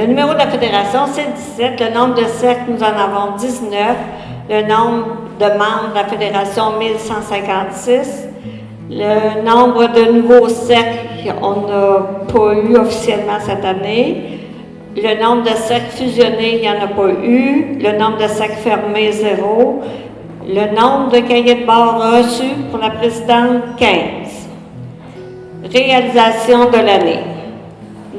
Le numéro de la fédération, c'est 17. Le nombre de cercles, nous en avons 19. Le nombre de membres de la fédération, 1156. Le nombre de nouveaux cercles, on n'a pas eu officiellement cette année. Le nombre de cercles fusionnés, il n'y en a pas eu. Le nombre de cercles fermés, 0. Le nombre de cahiers de bord reçus pour la présidente, 15. Réalisation de l'année.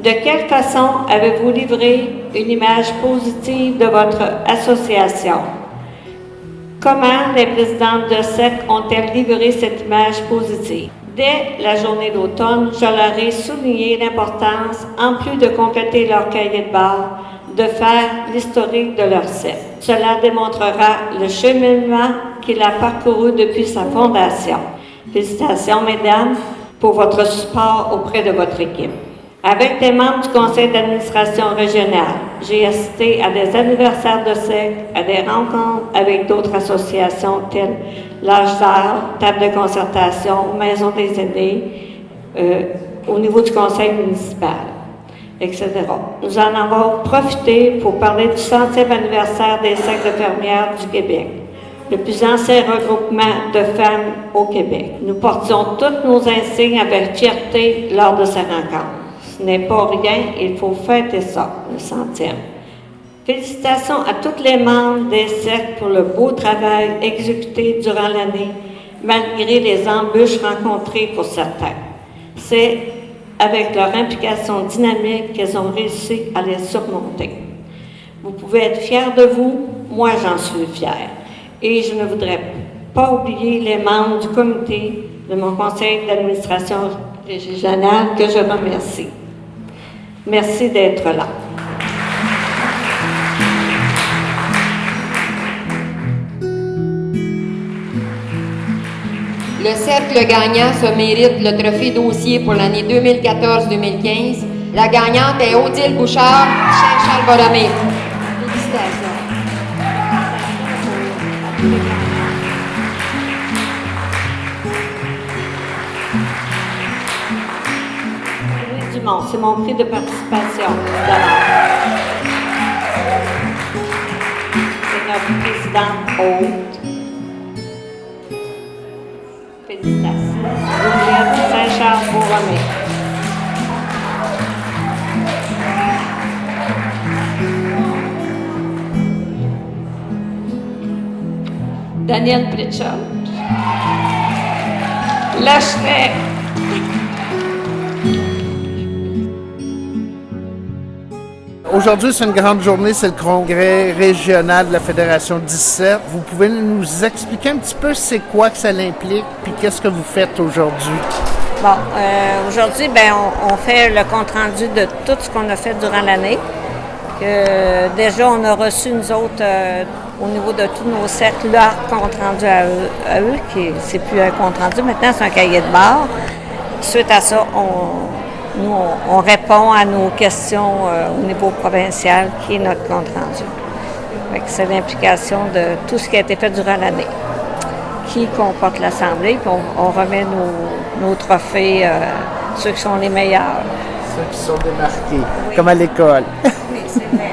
De quelle façon avez-vous livré une image positive de votre association? Comment les présidentes de cercle ont-elles livré cette image positive? Dès la journée d'automne, je leur ai souligné l'importance, en plus de compléter leur cahier de bord, de faire l'historique de leur cercle. Cela démontrera le cheminement qu'il a parcouru depuis sa fondation. Félicitations, mesdames, pour votre support auprès de votre équipe. Avec les membres du conseil d'administration régionale, j'ai assisté à des anniversaires de cercle, à des rencontres avec d'autres associations telles l'Âge d'Art, Table de concertation, Maison des aînés, au niveau du conseil municipal, etc. Nous en avons profité pour parler du 100e anniversaire des cercles de fermières du Québec, le plus ancien regroupement de femmes au Québec. Nous portions tous nos insignes avec fierté lors de ces rencontres. Ce n'est pas rien, il faut fêter ça, le 100e. Félicitations à tous les membres des cercles pour le beau travail exécuté durant l'année, malgré les embûches rencontrées pour certains. C'est avec leur implication dynamique qu'elles ont réussi à les surmonter. Vous pouvez être fiers de vous, moi j'en suis fière. Et je ne voudrais pas oublier les membres du comité de mon conseil d'administration régionale que je remercie. Merci d'être là. Le cercle gagnant se mérite le trophée dossier pour l'année 2014-2015. La gagnante est Odile Bouchard, Charles Borromée. Félicitations. Dumont, c'est mon prix de participation. C'est notre présidente haute. Félicitations. Juliette Saint-Charles-Borromée. Daniel Pritchard. Lâcherais. Aujourd'hui, c'est une grande journée, c'est le congrès régional de la Fédération 17. Vous pouvez nous expliquer un petit peu c'est quoi que ça implique, puis qu'est-ce que vous faites aujourd'hui? Bon, aujourd'hui, on fait le compte-rendu de tout ce qu'on a fait durant l'année. Déjà, on a reçu, nous autres, au niveau de tous nos cercles, leur compte-rendu à eux, qui c'est plus un compte-rendu, maintenant c'est un cahier de bord. Suite à ça, on répond à nos questions au niveau provincial, qui est notre compte-rendu. C'est l'implication de tout ce qui a été fait durant l'année, qui comporte l'Assemblée, puis on remet nos trophées, ceux qui sont les meilleurs. Ceux qui sont démarqués, oui. Comme à l'école. Oui, c'est vrai.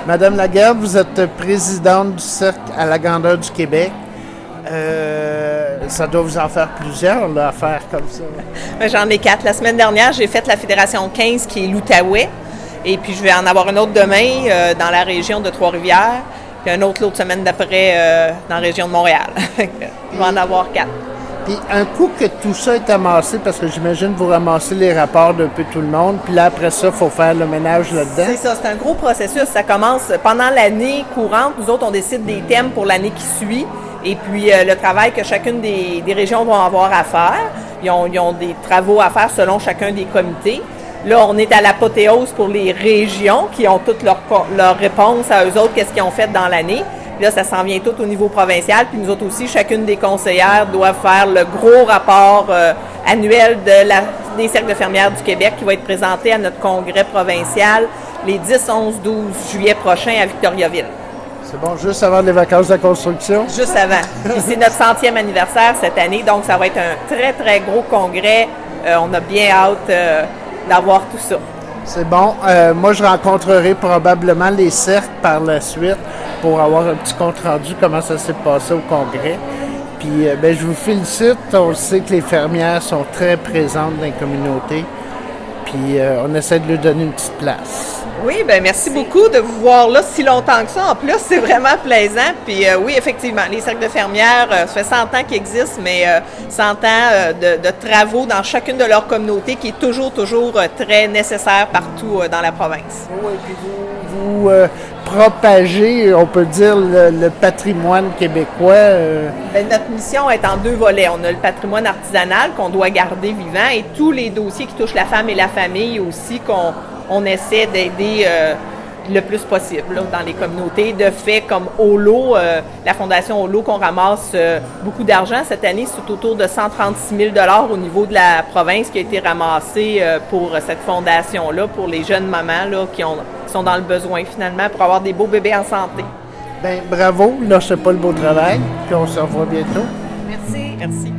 Madame Lagarde, vous êtes présidente du Cercle à la grandeur du Québec. Ça doit vous en faire plusieurs, là, à faire comme ça. J'en ai 4. La semaine dernière, j'ai fait la Fédération 15 qui est l'Outaouais. Et puis, je vais en avoir une autre demain dans la région de Trois-Rivières. Puis un autre l'autre semaine d'après dans la région de Montréal. Je vais en avoir 4. Puis un coup que tout ça est amassé, parce que j'imagine vous ramassez les rapports d'un peu tout le monde, puis là, après ça, il faut faire le ménage là-dedans. C'est ça, c'est un gros processus. Ça commence pendant l'année courante. Nous autres, on décide des thèmes pour l'année qui suit. Et puis, le travail que chacune des régions vont avoir à faire. Ils ont des travaux à faire selon chacun des comités. Là, on est à l'apothéose pour les régions qui ont toutes leurs réponses à eux autres, qu'est-ce qu'ils ont fait dans l'année. Puis là, ça s'en vient tout au niveau provincial. Puis nous autres aussi, chacune des conseillères doit faire le gros rapport annuel des cercles de fermières du Québec qui va être présenté à notre congrès provincial les 10, 11, 12 juillet prochains à Victoriaville. C'est bon, juste avant les vacances de la construction? Juste avant. Puis c'est notre 100e anniversaire cette année, donc ça va être un très, très gros congrès. On a bien hâte d'avoir tout ça. C'est bon. Moi, je rencontrerai probablement les cercles par la suite pour avoir un petit compte-rendu comment ça s'est passé au congrès. Puis, je vous félicite. On sait que les fermières sont très présentes dans les communautés. Puis, on essaie de leur donner une petite place. Oui, bien merci beaucoup de vous voir là si longtemps que ça. En plus, c'est vraiment plaisant. Puis oui, effectivement, les cercles de fermières, ça fait 100 ans qu'ils existent, mais 100 ans de travaux dans chacune de leurs communautés qui est toujours très nécessaire partout dans la province. Oui, puis vous propagez, on peut dire, le patrimoine québécois. Bien, notre mission est en 2 volets. On a le patrimoine artisanal qu'on doit garder vivant et tous les dossiers qui touchent la femme et la famille aussi qu'on essaie d'aider le plus possible là, dans les communautés. De fait, comme Holo, la Fondation Holo, qu'on ramasse beaucoup d'argent cette année, c'est autour de 136 000 $ au niveau de la province qui a été ramassé pour cette fondation-là, pour les jeunes mamans là, qui sont dans le besoin finalement pour avoir des beaux bébés en santé. Bien, bravo, lâchez pas le beau travail, puis on se revoit bientôt. Merci. Merci.